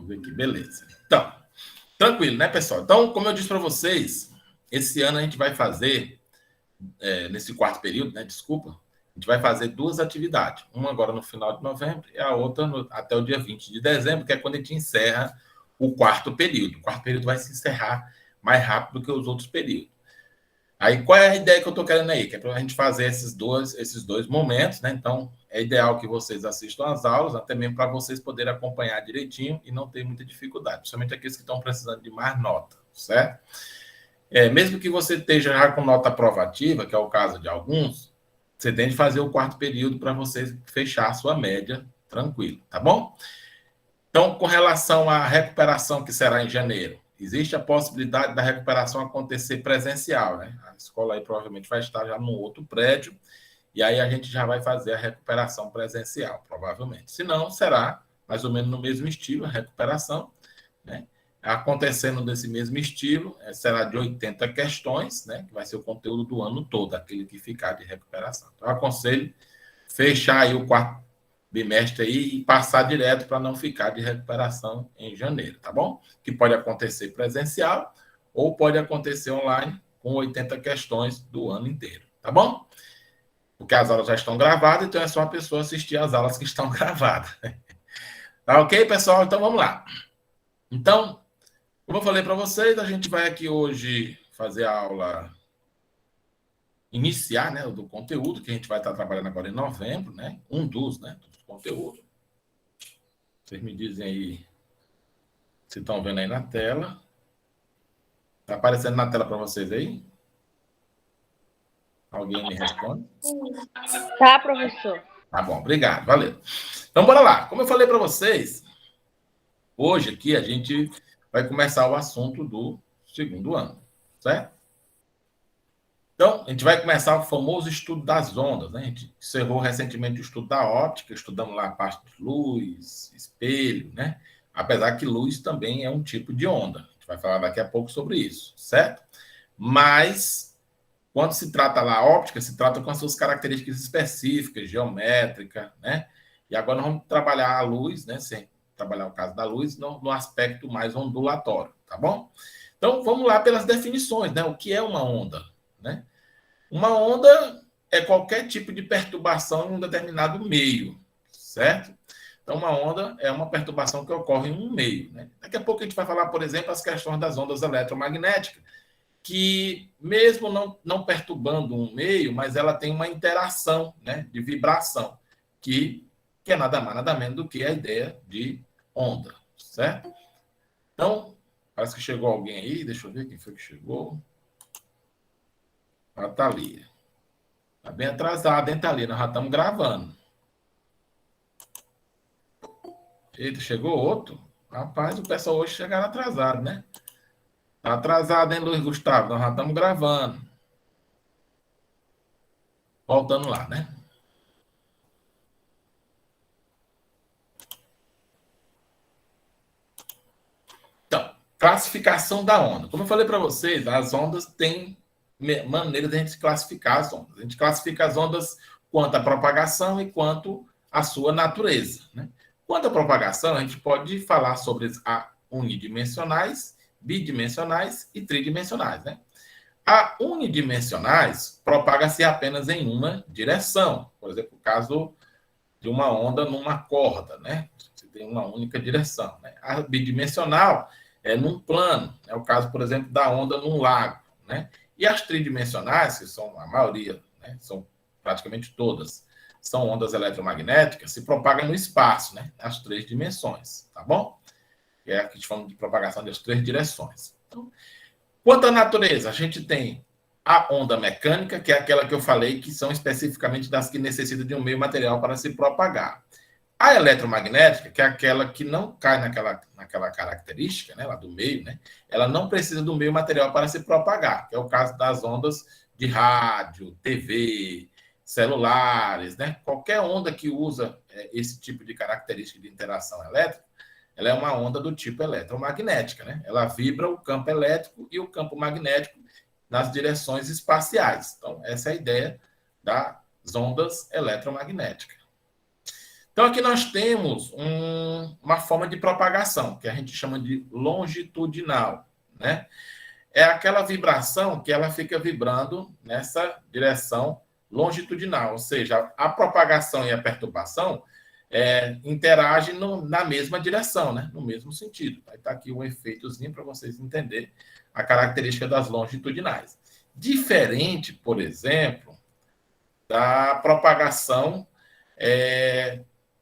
Vamos ver aqui, beleza. Então, tranquilo, né, pessoal? Então, como eu disse para vocês, esse ano a gente vai fazer, nesse quarto período, né, desculpa, a gente vai fazer duas atividades. Uma agora no final de novembro e a outra até o dia 20 de dezembro, que é quando a gente encerra o quarto período. O quarto período vai se encerrar mais rápido do que os outros períodos. Aí, qual é a ideia que eu estou querendo aí? Que é para a gente fazer esses dois momentos, né? Então, é ideal que vocês assistam às aulas, até mesmo para vocês poderem acompanhar direitinho e não ter muita dificuldade, principalmente aqueles que estão precisando de mais nota, certo? Mesmo que você esteja já com nota aprovativa, que é o caso de alguns, você tem de fazer o quarto período para você fechar a sua média tranquilo, tá bom? Então, com relação à recuperação que será em janeiro, existe a possibilidade da recuperação acontecer presencial, né? A escola aí provavelmente vai estar já num outro prédio, e aí a gente já vai fazer a recuperação presencial, provavelmente. Se não, será mais ou menos no mesmo estilo, a recuperação, né? Acontecendo desse mesmo estilo, será de 80 questões, né? Que vai ser o conteúdo do ano todo, aquele que ficar de recuperação. Então, eu aconselho fechar aí o quarto bimestre aí e passar direto para não ficar de recuperação em janeiro, tá bom? Que pode acontecer presencial ou pode acontecer online com 80 questões do ano inteiro, tá bom? Porque as aulas já estão gravadas, então é só a pessoa assistir as aulas que estão gravadas. Tá ok, pessoal? Então vamos lá. Então, como eu falei para vocês, a gente vai aqui hoje fazer a aula iniciar, né, do conteúdo que a gente vai estar trabalhando agora em novembro, né? Dos conteúdos. Vocês me dizem aí se estão vendo aí na tela. Está aparecendo na tela para vocês aí? Alguém me responde? Tá, professor. Tá bom, obrigado, valeu. Então, bora lá. Como eu falei para vocês, hoje aqui a gente vai começar o assunto do segundo ano, certo? Então, a gente vai começar o famoso estudo das ondas, né? A gente encerrou recentemente o estudo da óptica, estudamos lá a parte de luz, espelho, né? Apesar que luz também é um tipo de onda. A gente vai falar daqui a pouco sobre isso, certo? Mas, quando se trata lá a óptica, se trata com as suas características específicas, geométrica, né? E agora nós vamos trabalhar a luz, né? Sem trabalhar o caso da luz, no aspecto mais ondulatório, tá bom? Então, vamos lá pelas definições, né? O que é uma onda, né? Uma onda é qualquer tipo de perturbação em um determinado meio, certo? Então, uma onda é uma perturbação que ocorre em um meio, né? Daqui a pouco a gente vai falar, por exemplo, as questões das ondas eletromagnéticas, que mesmo não perturbando um meio, mas ela tem uma interação, né, de vibração, que é nada mais, nada menos do que a ideia de onda, certo? Então, parece que chegou alguém aí, deixa eu ver quem foi que chegou. A Thalia. Está bem atrasado, hein, Thalia? Nós já estamos gravando. Eita, chegou outro? Rapaz, o pessoal hoje chegaram atrasado, né? Tá atrasado, hein, Luiz Gustavo? Nós já estamos gravando. Voltando lá, né? Então, classificação da onda. Como eu falei para vocês, as ondas têm maneira de a gente classificar as ondas. A gente classifica as ondas quanto à propagação e quanto à sua natureza, né? Quanto à propagação, a gente pode falar sobre a unidimensionais, bidimensionais e tridimensionais, né? A unidimensionais propaga-se apenas em uma direção. Por exemplo, o caso de uma onda numa corda, né? Você tem uma única direção, né? A bidimensional é num plano. É o caso, por exemplo, da onda num lago, né? E as tridimensionais, que são a maioria, né? São praticamente todas, são ondas eletromagnéticas, se propagam no espaço, né? As três dimensões, tá bom? É a que a gente chama de propagação das três direções. Então, quanto à natureza, a gente tem a onda mecânica, que é aquela que eu falei, que são especificamente das que necessitam de um meio material para se propagar. A eletromagnética, que é aquela que não cai naquela característica, né, lá do meio, né, ela não precisa do meio material para se propagar, que é o caso das ondas de rádio, TV, celulares, né? Qualquer onda que usa esse tipo de característica de interação elétrica, ela é uma onda do tipo eletromagnética, né? Ela vibra o campo elétrico e o campo magnético nas direções espaciais. Então, essa é a ideia das ondas eletromagnéticas. Então, aqui nós temos uma forma de propagação, que a gente chama de longitudinal, né? É aquela vibração que ela fica vibrando nessa direção longitudinal, ou seja, a propagação e a perturbação interagem na mesma direção, né? No mesmo sentido. Vai estar aqui um efeitozinho para vocês entenderem a característica das longitudinais. Diferente, por exemplo, da propagação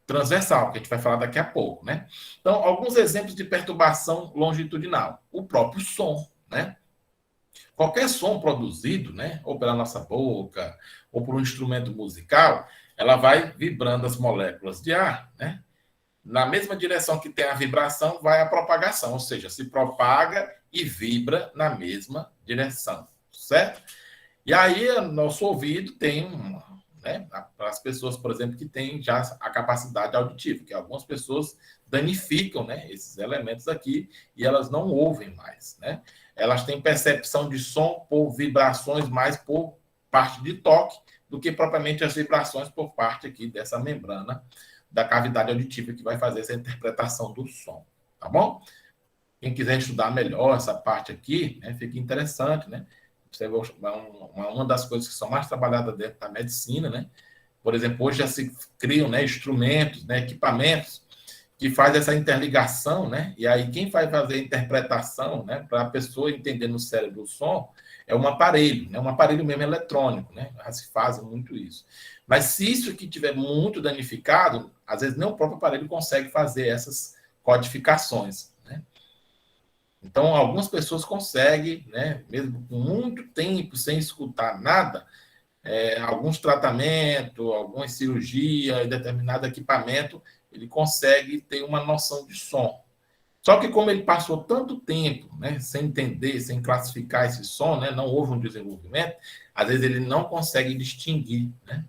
transversal, que a gente vai falar daqui a pouco, né? Então, alguns exemplos de perturbação longitudinal. O próprio som, né? Qualquer som produzido, né, ou pela nossa boca, ou por um instrumento musical, ela vai vibrando as moléculas de ar, né? Na mesma direção que tem a vibração, vai a propagação, ou seja, se propaga e vibra na mesma direção, certo? E aí, nosso ouvido tem né, para as pessoas, por exemplo, que têm já a capacidade auditiva, que algumas pessoas danificam, né, esses elementos aqui e elas não ouvem mais, né? Elas têm percepção de som por vibrações mais por parte de toque do que propriamente as vibrações por parte aqui dessa membrana da cavidade auditiva que vai fazer essa interpretação do som, tá bom? Quem quiser estudar melhor essa parte aqui, né, fica interessante, né? Uma das coisas que são mais trabalhadas dentro da medicina, né? Por exemplo, hoje já se criam, né, instrumentos, né, equipamentos que faz essa interligação, né? E aí quem vai fazer a interpretação, né, para a pessoa entender no cérebro o som, é um aparelho, né? Um aparelho mesmo eletrônico, né? Já se faz muito isso. Mas se isso aqui tiver muito danificado, às vezes nem o próprio aparelho consegue fazer essas codificações, né? Então, algumas pessoas conseguem, né, mesmo com muito tempo sem escutar nada, alguns tratamentos, algumas cirurgias, determinado equipamento, ele consegue ter uma noção de som. Só que como ele passou tanto tempo, né, sem entender, sem classificar esse som, né, não houve um desenvolvimento, às vezes ele não consegue distinguir, né?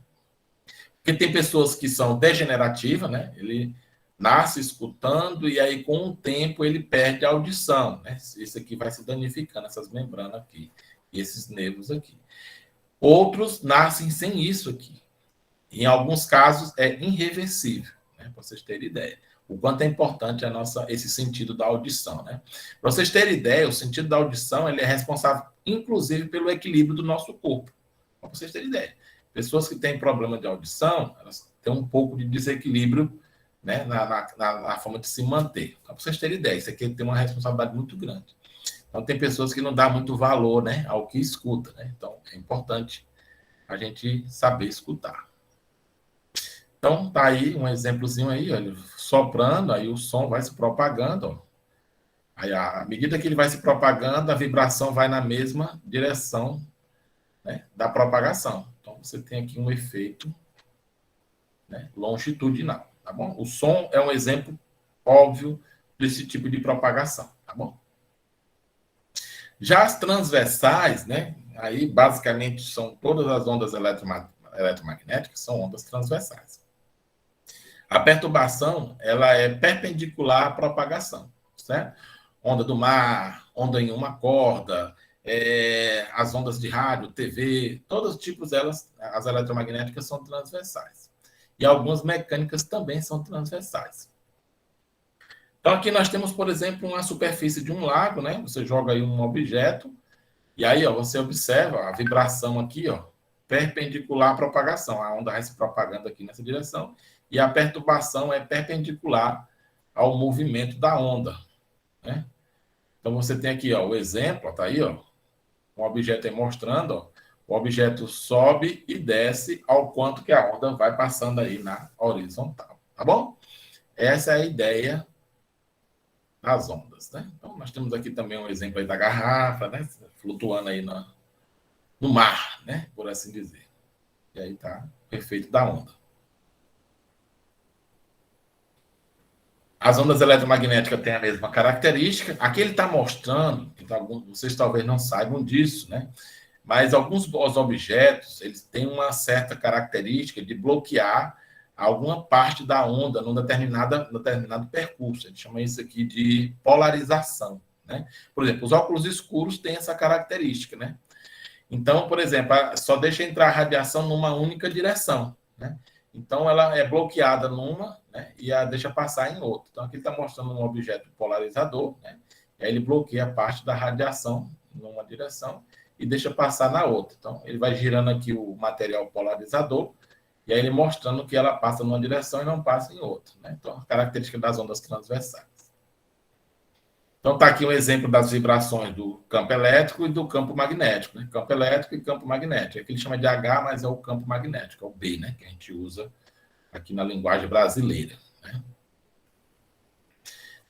Porque tem pessoas que são degenerativas, né? Ele nasce escutando e aí com o tempo ele perde a audição, né? Isso aqui vai se danificando, essas membranas aqui, e esses nervos aqui. Outros nascem sem isso aqui. Em alguns casos é irreversível, né? Para vocês terem ideia. O quanto é importante esse sentido da audição, né? Para vocês terem ideia, o sentido da audição ele é responsável, inclusive, pelo equilíbrio do nosso corpo. Para vocês terem ideia. Pessoas que têm problema de audição, elas têm um pouco de desequilíbrio, né, na forma de se manter. Para vocês terem ideia, isso aqui tem uma responsabilidade muito grande. Então, tem pessoas que não dão muito valor, né, ao que escuta, né? Então, é importante a gente saber escutar. Então, tá aí um exemplozinho aí, olha, soprando, aí o som vai se propagando, ó. Aí, à medida que ele vai se propagando, a vibração vai na mesma direção, né, da propagação. Então, você tem aqui um efeito, né, longitudinal, tá bom? O som é um exemplo óbvio desse tipo de propagação, tá bom? Já as transversais, né, aí basicamente são todas as ondas eletromagnéticas, são ondas transversais. A perturbação, ela é perpendicular à propagação, certo? Onda do mar, onda em uma corda, as ondas de rádio, TV, todos os tipos delas, as eletromagnéticas são transversais. E algumas mecânicas também são transversais. Então, aqui nós temos, por exemplo, uma superfície de um lago, né? Você joga aí um objeto, e aí, ó, você observa a vibração aqui, ó, perpendicular à propagação. A onda vai se propagando aqui nessa direção, e a perturbação é perpendicular ao movimento da onda, né? Então, você tem aqui, ó, o exemplo, ó, tá aí, ó, um objeto aí mostrando, ó, o objeto sobe e desce ao quanto que a onda vai passando aí na horizontal, tá bom? Essa é a ideia das ondas, né? Então, nós temos aqui também um exemplo aí da garrafa, né? Flutuando aí no mar, né? Por assim dizer. E aí tá o efeito da onda. As ondas eletromagnéticas têm a mesma característica. Aqui ele está mostrando, vocês talvez não saibam disso, né? Mas alguns objetos, eles têm uma certa característica de bloquear alguma parte da onda num determinado percurso. A gente chama isso aqui de polarização, né? Por exemplo, os óculos escuros têm essa característica, né? Então, por exemplo, só deixa entrar a radiação numa única direção, né? Então, ela é bloqueada numa, né, e a deixa passar em outra. Então, aqui ele está mostrando um objeto polarizador, né, e aí ele bloqueia a parte da radiação numa direção e deixa passar na outra. Então, ele vai girando aqui o material polarizador, e aí ele mostrando que ela passa numa direção e não passa em outra. Né? Então, a característica das ondas transversais. Então, está aqui um exemplo das vibrações do campo elétrico e do campo magnético. Né? Campo elétrico e campo magnético. Aqui ele chama de H, mas é o campo magnético, é o B, né? Que a gente usa aqui na linguagem brasileira. Né?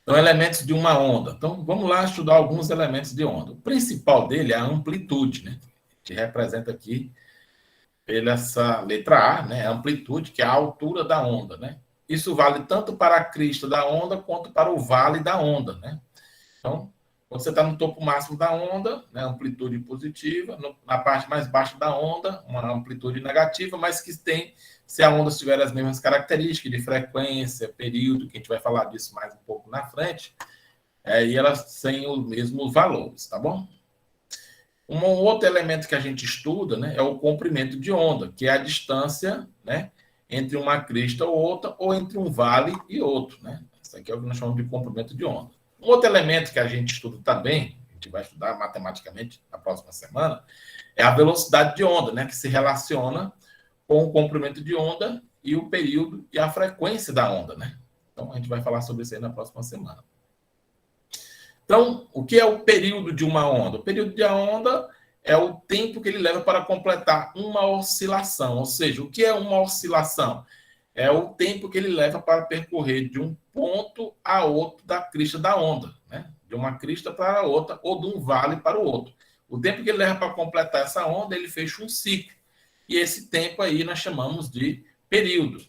Então, elementos de uma onda. Então, vamos lá estudar alguns elementos de onda. O principal dele é a amplitude, né? Que representa aqui pela essa letra A, né? A amplitude, que é a altura da onda, né? Isso vale tanto para a crista da onda quanto para o vale da onda, né? Então, quando você está no topo máximo da onda, né, amplitude positiva, na parte mais baixa da onda, uma amplitude negativa, mas que tem, se a onda tiver as mesmas características de frequência, período, que a gente vai falar disso mais um pouco na frente, e elas têm os mesmos valores, tá bom? Um outro elemento que a gente estuda, né, é o comprimento de onda, que é a distância, né, entre uma crista ou outra, ou entre um vale e outro, né? Isso aqui é o que nós chamamos de comprimento de onda. Um outro elemento que a gente estuda também, a gente vai estudar matematicamente na próxima semana, é a velocidade de onda, né, que se relaciona com o comprimento de onda e o período e a frequência da onda, né? Então, a gente vai falar sobre isso aí na próxima semana. Então, o que é o período de uma onda? O período de uma onda é o tempo que ele leva para completar uma oscilação. Ou seja, o que é uma oscilação? É o tempo que ele leva para percorrer de um ponto a outro da crista da onda, né? De uma crista para a outra ou de um vale para o outro. O tempo que ele leva para completar essa onda, ele fecha um ciclo. E esse tempo aí nós chamamos de período.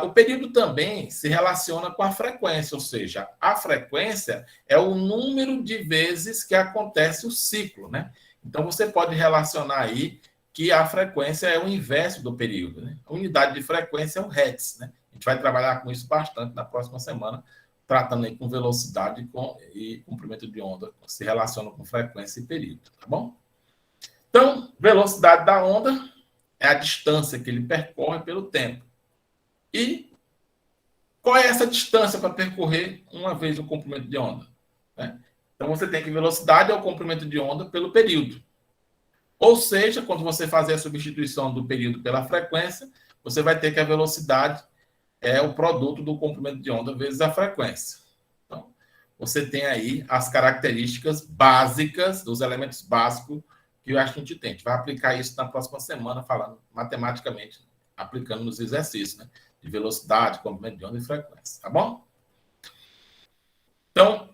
O período também se relaciona com a frequência, ou seja, a frequência é o número de vezes que acontece o ciclo, né? Então você pode relacionar aí que a frequência é o inverso do período, né? A unidade de frequência é o Hertz, né? A gente vai trabalhar com isso bastante na próxima semana, tratando aí com velocidade e comprimento de onda, se relaciona com frequência e período, tá bom? Então, velocidade da onda é a distância que ele percorre pelo tempo. E qual é essa distância para percorrer uma vez o comprimento de onda? Né? Então, você tem que velocidade é o comprimento de onda pelo período. Ou seja, quando você fazer a substituição do período pela frequência, você vai ter que a velocidade é o produto do comprimento de onda vezes a frequência. Então, você tem aí as características básicas, dos elementos básicos que eu acho que a gente tem. A gente vai aplicar isso na próxima semana, falando matematicamente, aplicando nos exercícios, né? De velocidade, comprimento de onda e frequência, tá bom? Então,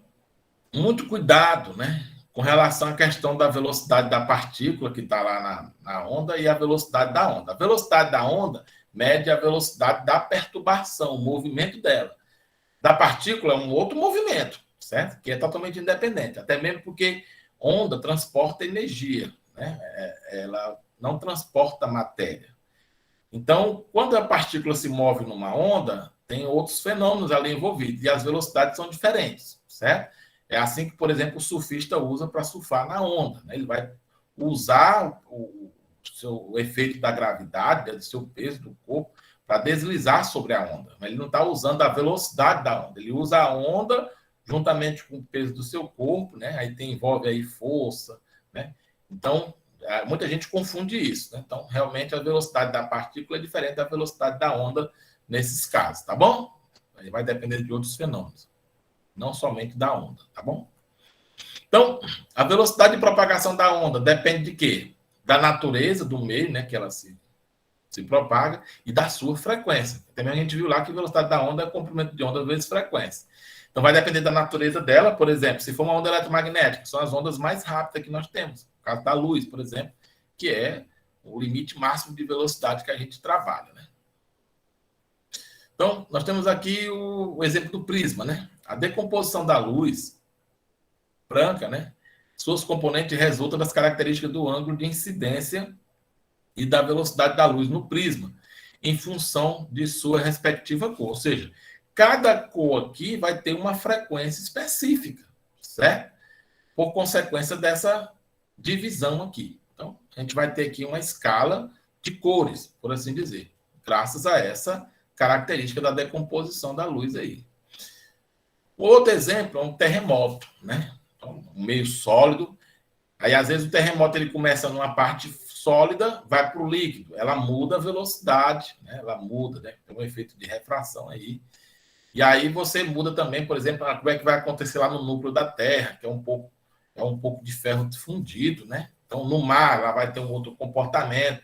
muito cuidado, né? Com relação à questão da velocidade da partícula que está lá na onda e a velocidade da onda. A velocidade da onda mede a velocidade da perturbação, o movimento dela. Da partícula é um outro movimento, certo? Que é totalmente independente, até mesmo porque onda transporta energia, né? Ela não transporta matéria. Então, quando a partícula se move numa onda, tem outros fenômenos ali envolvidos e as velocidades são diferentes, certo? É assim que, por exemplo, o surfista usa para surfar na onda, né? Ele vai usar o efeito da gravidade, do seu peso do corpo, para deslizar sobre a onda. Mas ele não está usando a velocidade da onda, ele usa a onda juntamente com o peso do seu corpo, né? Aí envolve aí força, né? Então, muita gente confunde isso, né? Então, realmente, a velocidade da partícula é diferente da velocidade da onda nesses casos, tá bom? Aí vai depender de outros fenômenos, não somente da onda, tá bom? Então, a velocidade de propagação da onda depende de quê? Da natureza do meio, né, que ela se propaga e da sua frequência. Também a gente viu lá que a velocidade da onda é comprimento de onda vezes frequência. Então, vai depender da natureza dela, por exemplo, se for uma onda eletromagnética, são as ondas mais rápidas que nós temos. No caso da luz, por exemplo, que é o limite máximo de velocidade que a gente trabalha, né? Então, nós temos aqui o exemplo do prisma, né? A decomposição da luz branca, né? Suas componentes resultam das características do ângulo de incidência e da velocidade da luz no prisma, em função de sua respectiva cor. Ou seja, cada cor aqui vai ter uma frequência específica, certo? Por consequência dessa divisão aqui. Então, a gente vai ter aqui uma escala de cores, por assim dizer. graças a essa característica da decomposição da luz aí. Outro exemplo é um terremoto, né? Então, um meio sólido. Aí, às vezes, o terremoto ele começa numa parte sólida, vai para o líquido. Ela muda a velocidade, né? Ela muda, né? Tem um efeito de refração aí. E aí você muda também, por exemplo, como é que vai acontecer lá no núcleo da Terra, que é um pouco de ferro fundido, né? Então, no mar, ela vai ter um outro comportamento.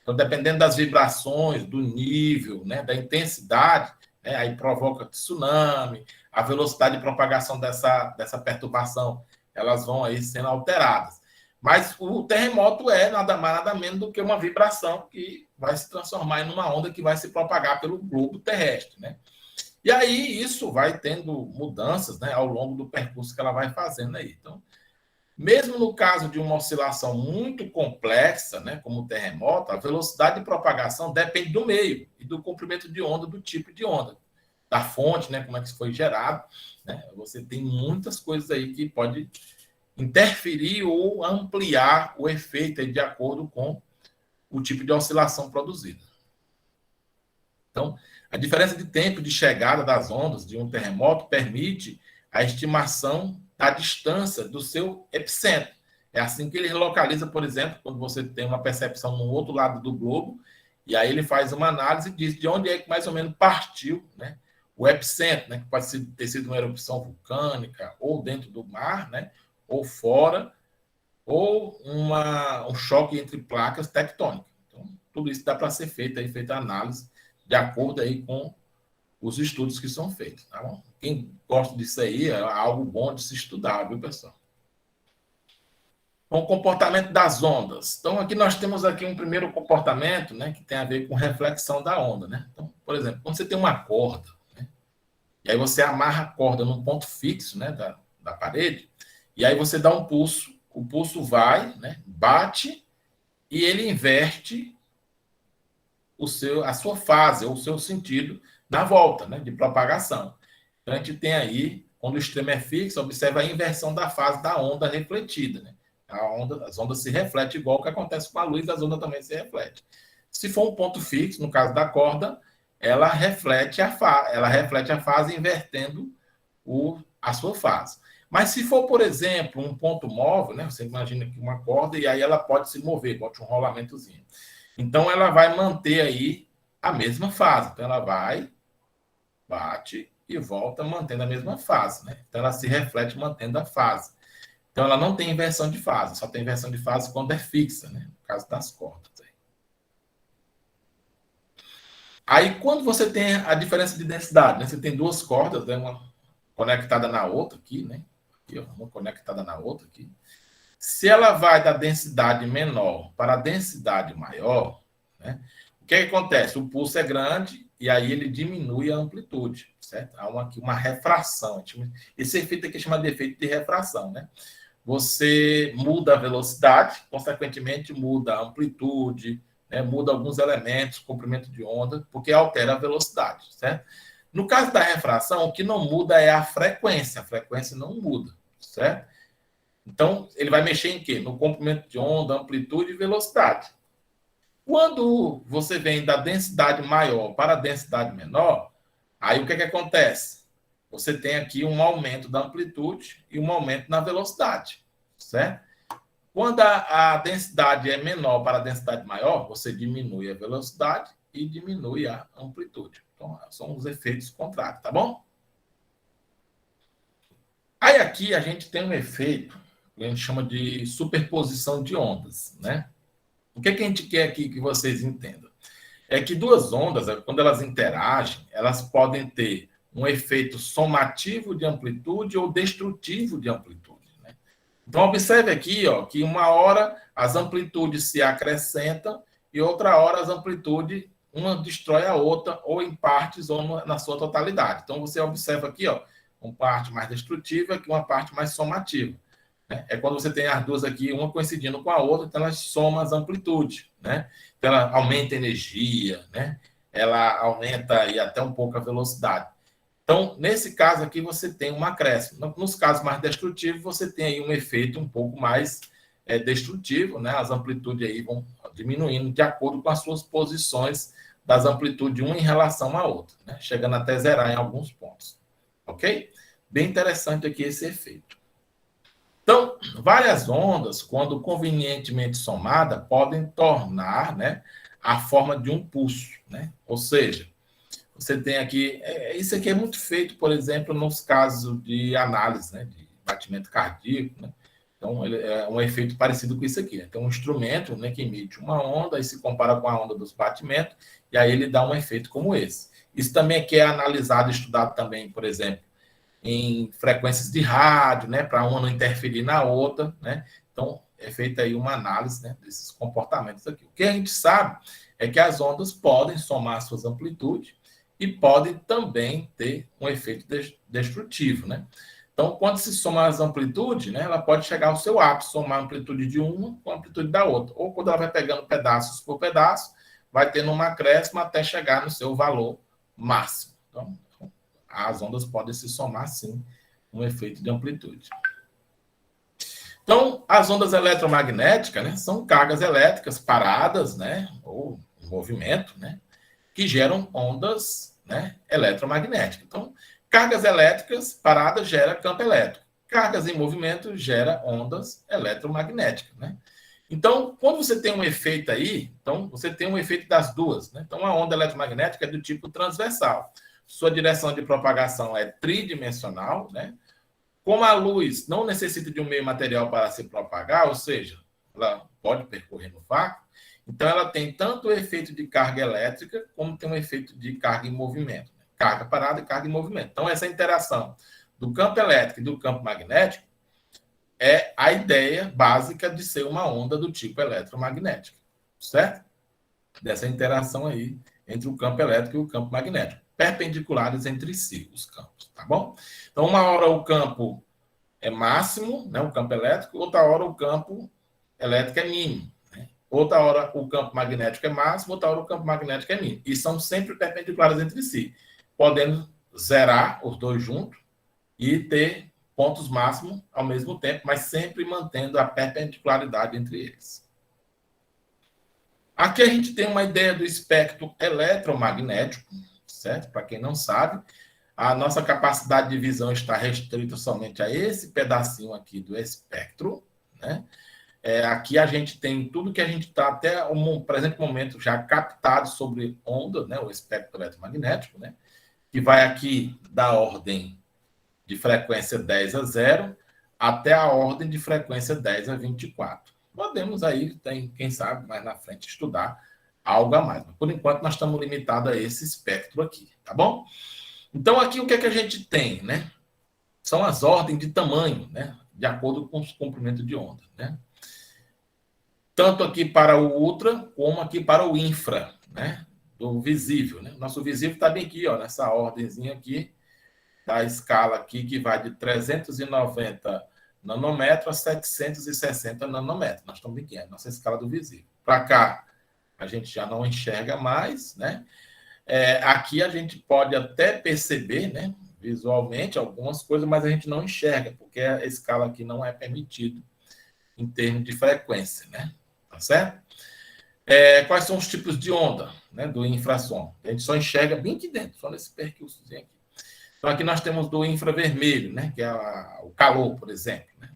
Então, dependendo das vibrações, do nível, né, da intensidade, né, aí provoca tsunami, a velocidade de propagação dessa perturbação, elas vão aí sendo alteradas. Mas o terremoto é nada mais, nada menos do que uma vibração que vai se transformar em uma onda que vai se propagar pelo globo terrestre, né? E aí isso vai tendo mudanças, né, ao longo do percurso que ela vai fazendo aí. Então, mesmo no caso de uma oscilação muito complexa, né, como o terremoto, a velocidade de propagação depende do meio e do comprimento de onda, do tipo de onda, da fonte, né, como é que isso foi gerado. Né? Você tem muitas coisas aí que pode interferir ou ampliar o efeito aí de acordo com o tipo de oscilação produzida. Então, a diferença de tempo de chegada das ondas de um terremoto permite a estimação da distância do seu epicentro. É assim que ele localiza, por exemplo, quando você tem uma percepção no outro lado do globo, e aí ele faz uma análise e diz de onde é que mais ou menos partiu, né, o epicentro, né, que pode ter sido uma erupção vulcânica, ou dentro do mar, né, ou fora, ou um choque entre placas tectônicas. Então, tudo isso dá para ser feito, aí, feita análise de acordo aí com os estudos que são feitos. Tá bom? Quem gosta disso aí é algo bom de se estudar, viu, pessoal? Então, o comportamento das ondas. Então, aqui nós temos aqui um primeiro comportamento, né, que tem a ver com reflexão da onda, né? Então, por exemplo, quando você tem uma corda, né, e aí você amarra a corda num ponto fixo, né, da parede, e aí você dá um pulso, o pulso vai, né, bate, e ele inverte a sua fase, ou o seu sentido na volta, né, de propagação. Então, a gente tem aí, quando o extremo é fixo, observa a inversão da fase da onda refletida. Né? As ondas se refletem igual o que acontece com a luz, as ondas também se refletem. Se for um ponto fixo, no caso da corda, ela reflete a fase invertendo a sua fase. Mas se for, por exemplo, um ponto móvel, né, você imagina que uma corda, e aí ela pode se mover, bote um rolamentozinho. Então, ela vai manter aí a mesma fase. Então, ela vai, bate e volta mantendo a mesma fase. Né? Então, ela se reflete mantendo a fase. Então, ela não tem inversão de fase. Só tem inversão de fase quando é fixa, né? No caso das cordas. Aí, quando você tem a diferença de densidade, né? Você tem duas cordas, né? Uma conectada na outra aqui, né? Aqui, ó, uma conectada na outra aqui. Se ela vai da densidade menor para a densidade maior, né, o que acontece? O pulso é grande e aí ele diminui a amplitude, certo? Há uma refração. Esse efeito aqui chama de efeito de refração, né? Você muda a velocidade, consequentemente muda a amplitude, né, muda alguns elementos, comprimento de onda, porque altera a velocidade, certo? No caso da refração, o que não muda é a frequência não muda, certo? Então, ele vai mexer em quê? No comprimento de onda, amplitude e velocidade. Quando você vem da densidade maior para a densidade menor, aí o que acontece? Você tem aqui um aumento da amplitude e um aumento na velocidade, certo? Quando a densidade é menor para a densidade maior, você diminui a velocidade e diminui a amplitude. Então, são os efeitos contrários, tá bom? Aí aqui a gente tem um efeito que a gente chama de superposição de ondas, né? O que a gente quer aqui que vocês entendam? É que duas ondas, quando elas interagem, elas podem ter um efeito somativo de amplitude ou destrutivo de amplitude. Né? Então, observe aqui ó, que uma hora as amplitudes se acrescentam e outra hora as amplitudes, uma destrói a outra, ou em partes ou na sua totalidade. Então, você observa aqui ó, uma parte mais destrutiva e uma parte mais somativa. É quando você tem as duas aqui, uma coincidindo com a outra, então elas somam as amplitudes, né? Então ela aumenta a energia, né? Ela aumenta aí até um pouco a velocidade. Então, nesse caso aqui, você tem um acréscimo. Nos casos mais destrutivos, você tem aí um efeito um pouco mais destrutivo, né? As amplitudes aí vão diminuindo de acordo com as suas posições das amplitudes uma em relação à outra, né? Chegando até zerar em alguns pontos. Ok? Bem interessante aqui esse efeito. Então, várias ondas, quando convenientemente somadas, podem tornar, né, a forma de um pulso, né? Ou seja, você tem aqui, isso aqui é muito feito, por exemplo, nos casos de análise, né, de batimento cardíaco, né? Então, ele é um efeito parecido com isso aqui, né? Tem um instrumento, né, que emite uma onda e se compara com a onda dos batimentos, e aí ele dá um efeito como esse. Isso também aqui é analisado, estudado também, por exemplo, em frequências de rádio, né, para uma não interferir na outra, né? Então, é feita aí uma análise, né, desses comportamentos aqui. O que a gente sabe é que as ondas podem somar suas amplitudes e podem também ter um efeito destrutivo, né? Então, quando se soma as amplitudes, né, ela pode chegar ao seu ápice, somar a amplitude de uma com a amplitude da outra. Ou quando ela vai pegando pedaços por pedaço, vai tendo uma acréscimo até chegar no seu valor máximo. Então, as ondas podem se somar, sim, um efeito de amplitude. Então, as ondas eletromagnéticas, né, são cargas elétricas paradas, né, ou em movimento, né, que geram ondas, né, eletromagnéticas. Então, cargas elétricas paradas gera campo elétrico. Cargas em movimento gera ondas eletromagnéticas, né? Então, quando você tem um efeito aí, então você tem um efeito das duas, né? Então, a onda eletromagnética é do tipo transversal. Sua direção de propagação é tridimensional, né? Como a luz não necessita de um meio material para se propagar, ou seja, ela pode percorrer no vácuo, então ela tem tanto o efeito de carga elétrica, como tem um efeito de carga em movimento. Né? Carga parada e carga em movimento. Então, essa interação do campo elétrico e do campo magnético é a ideia básica de ser uma onda do tipo eletromagnética, certo? Dessa interação aí entre o campo elétrico e o campo magnético, perpendiculares entre si, os campos, tá bom? Então, uma hora o campo é máximo, né, o campo elétrico, outra hora o campo elétrico é mínimo. Né? Outra hora o campo magnético é máximo, outra hora o campo magnético é mínimo. E são sempre perpendiculares entre si, podendo zerar os dois juntos e ter pontos máximos ao mesmo tempo, mas sempre mantendo a perpendicularidade entre eles. Aqui a gente tem uma ideia do espectro eletromagnético, certo? Para quem não sabe, a nossa capacidade de visão está restrita somente a esse pedacinho aqui do espectro, né? Aqui a gente tem tudo que a gente está até o presente momento já captado sobre onda, né? O espectro eletromagnético, né? Que vai aqui da ordem de frequência 10 a 0 até a ordem de frequência 10 a 24. Podemos aí, quem sabe, mais na frente, estudar algo a mais. Mas, por enquanto, nós estamos limitados a esse espectro aqui, tá bom? Então, aqui o que é que a gente tem, né? São as ordens de tamanho, né? De acordo com os comprimentos de onda, né? Tanto aqui para o ultra, como aqui para o infra, né? Do visível, né? Nosso visível está bem aqui, ó, nessa ordemzinha aqui, da escala aqui, que vai de 390 nanômetros a 760 nanômetros. Nós estamos bem aqui, é a nossa escala do visível. Para cá, a gente já não enxerga mais, né? Aqui a gente pode até perceber, né, visualmente, algumas coisas, mas a gente não enxerga, porque a escala aqui não é permitido em termos de frequência, né? Tá certo? Quais são os tipos de onda, né, do infrassom? A gente só enxerga bem aqui dentro, só nesse percursozinho aqui. Então, aqui nós temos do infravermelho, né, que é o calor, por exemplo. Né?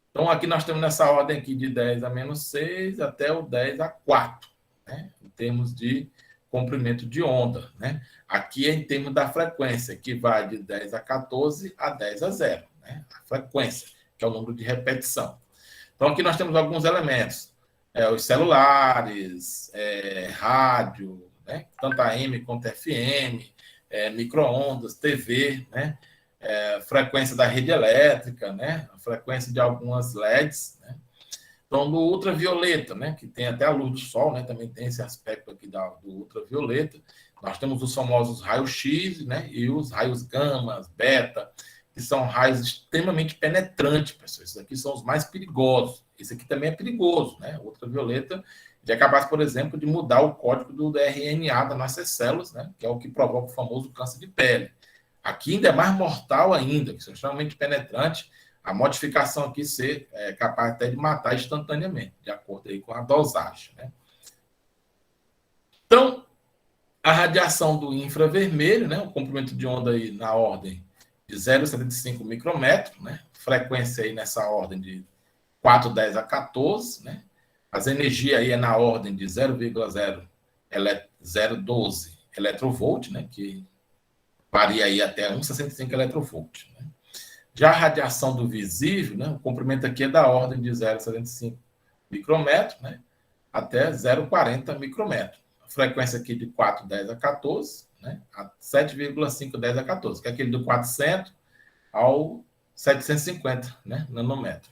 Então, aqui nós temos nessa ordem aqui de 10 a menos 6 até o 10 a 4, né, em termos de comprimento de onda. Né? Aqui é em termos da frequência, que vai de 10 a 14 a 10 a 0, né? A frequência, que é o número de repetição. Então, aqui nós temos alguns elementos. Os celulares, rádio, né? Tanto AM quanto FM, micro-ondas, TV, né? Frequência da rede elétrica, né? A frequência de algumas LEDs, né? Então, do ultravioleta, né? Que tem até a luz do sol, né? Também tem esse aspecto aqui do ultravioleta. Nós temos os famosos raios-X, né? E os raios gama, beta, que são raios extremamente penetrantes, pessoal. Esses aqui são os mais perigosos. Esse aqui também é perigoso, né? O ultravioleta é capaz, por exemplo, de mudar o código do RNA das nossas células, né? Que é o que provoca o famoso câncer de pele. Aqui ainda é mais mortal ainda, que são extremamente penetrantes, a modificação aqui ser capaz até de matar instantaneamente, de acordo aí com a dosagem, né? Então, A radiação do infravermelho, né? O comprimento de onda aí na ordem de 0,75 micrômetro, né? Frequência aí nessa ordem de 410 a 14, né? As energias aí é na ordem de 0,012 eletrovольт, né? Que varia aí até 1,65 eletrovольts. Né? Já a radiação do visível, né? O comprimento aqui é da ordem de 0,75 micrômetro, né? Até 0,40 micrômetro. A frequência aqui de 410 a 14, né? A 7,510 a 14, que é aquele do 400 ao 750, né? Nanômetro.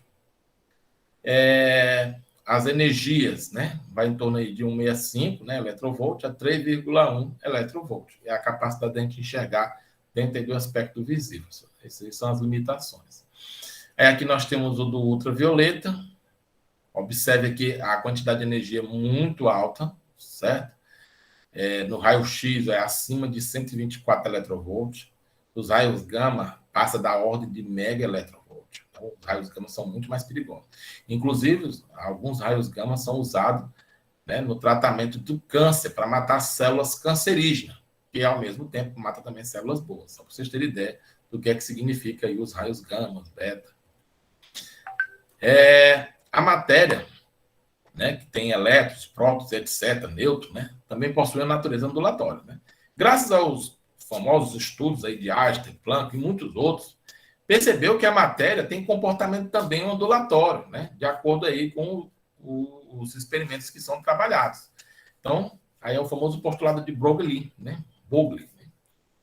As energias, né? Vai em torno aí de 1,65, né? Eletrovольts a 3,1 eletrovольts. É a capacidade de a gente enxergar dentro do aspecto visível. Essas são as limitações. Aqui nós temos o do ultravioleta. Observe aqui a quantidade de energia muito alta, certo? No raio-x é acima de 124 eletrovольts. Os raios gama passa da ordem de mega eletrovольts. Então, os raios gama são muito mais perigosos. Inclusive, alguns raios gama são usados, né, no tratamento do câncer para matar células cancerígenas, que ao mesmo tempo mata também células boas. Só para vocês terem ideia do que é que significa aí os raios gama, beta. A matéria, né, que tem elétrons, prótons, etc., nêutrons, né, também possui a natureza ondulatória. Né? Graças aos famosos estudos aí de Einstein, Planck e muitos outros, percebeu que a matéria tem comportamento também ondulatório, né, de acordo aí com os experimentos que são trabalhados. Então, aí é o famoso postulado de Broglie, né? Broglie.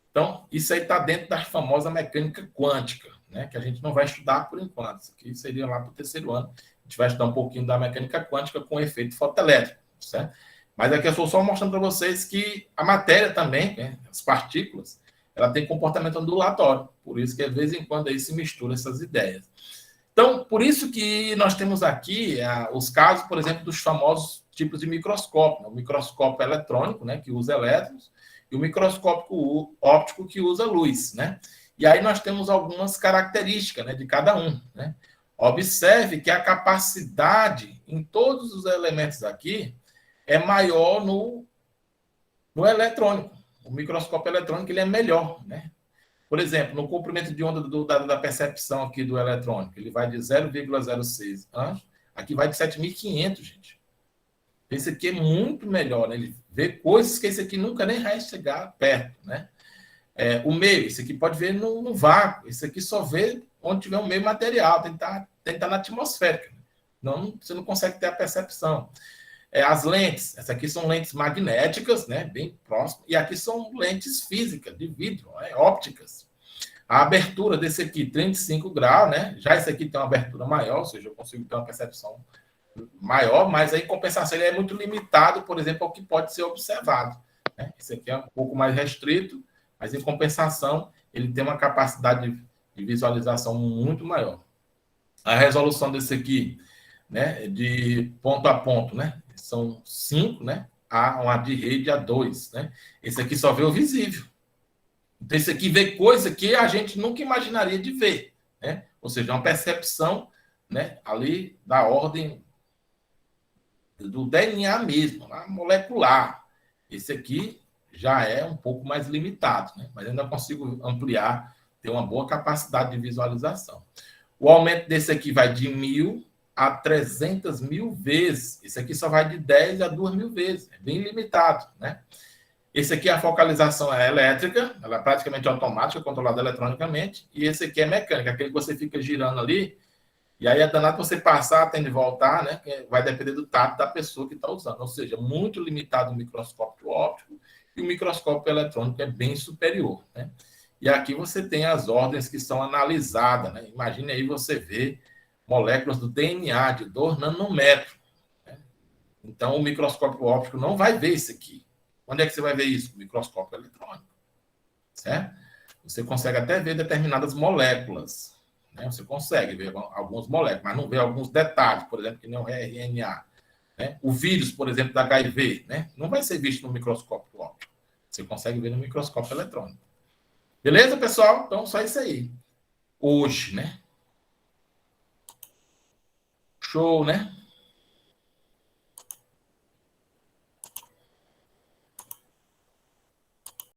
Então, isso aí está dentro da famosa mecânica quântica, né? Que a gente não vai estudar por enquanto. Isso aqui seria lá para o terceiro ano. A gente vai estudar um pouquinho da mecânica quântica com efeito fotoelétrico, certo? Mas aqui eu estou só mostrando para vocês que a matéria também, né? As partículas, ela tem comportamento ondulatório. Por isso que, de vez em quando, aí se misturam essas ideias. Então, por isso que nós temos aqui os casos, por exemplo, dos famosos tipos de microscópio. Né? O microscópio eletrônico, né, que usa elétrons, e o microscópio óptico, que usa luz. Né? E aí nós temos algumas características, né, de cada um. Né? Observe que a capacidade em todos os elementos aqui é maior no eletrônico. O microscópio eletrônico ele é melhor, né? Por exemplo, no comprimento de onda da percepção aqui do eletrônico, ele vai de 0,06 anos, aqui vai de 7.500, gente. Esse aqui é muito melhor, né? Ele vê coisas que esse aqui nunca nem vai chegar perto, né? O meio, esse aqui pode ver no vácuo, esse aqui só vê onde tiver um meio material, tem que estar na atmosférica. Não, você não consegue ter a percepção. As lentes, essas aqui são lentes magnéticas, né, bem próximas, e aqui são lentes físicas, de vidro, ópticas. A abertura desse aqui, 35 graus, né, já esse aqui tem uma abertura maior, ou seja, eu consigo ter uma percepção maior, mas aí, em compensação, ele é muito limitado, por exemplo, ao que pode ser observado. Né? Esse aqui é um pouco mais restrito, mas, em compensação, ele tem uma capacidade de visualização muito maior. A resolução desse aqui, né, de ponto a ponto, né, são 5, né? Uma de rede a 2, né? Esse aqui só vê o visível. Então, esse aqui vê coisa que a gente nunca imaginaria de ver, né? Ou seja, uma percepção, né, ali da ordem do DNA mesmo, molecular. Esse aqui já é um pouco mais limitado, né? Mas ainda consigo ampliar, ter uma boa capacidade de visualização. O aumento desse aqui vai de 1.000 a 300.000 vezes. Esse aqui só vai de 10 a 2.000 vezes. É bem limitado, né? Esse aqui, a focalização é elétrica, ela é praticamente automática, controlada eletronicamente. E esse aqui é mecânica, aquele que você fica girando ali, e aí é danado você passar, tem de voltar, né? Vai depender do tato da pessoa que está usando. Ou seja, muito limitado o microscópio óptico, e o microscópio eletrônico é bem superior, né? E aqui você tem as ordens que são analisadas, né? Imagine aí você ver moléculas do DNA de 2 nanômetros. Né? Então, o microscópio óptico não vai ver isso aqui. Onde é que você vai ver isso? O microscópio eletrônico. Certo? Você consegue até ver determinadas moléculas. Né? Você consegue ver algumas moléculas, mas não vê alguns detalhes, por exemplo, que nem o RNA. Né? O vírus, por exemplo, da HIV, né? Não vai ser visto no microscópio óptico. Você consegue ver no microscópio eletrônico. Beleza, pessoal? Então, só isso aí. Hoje, né? Show, né?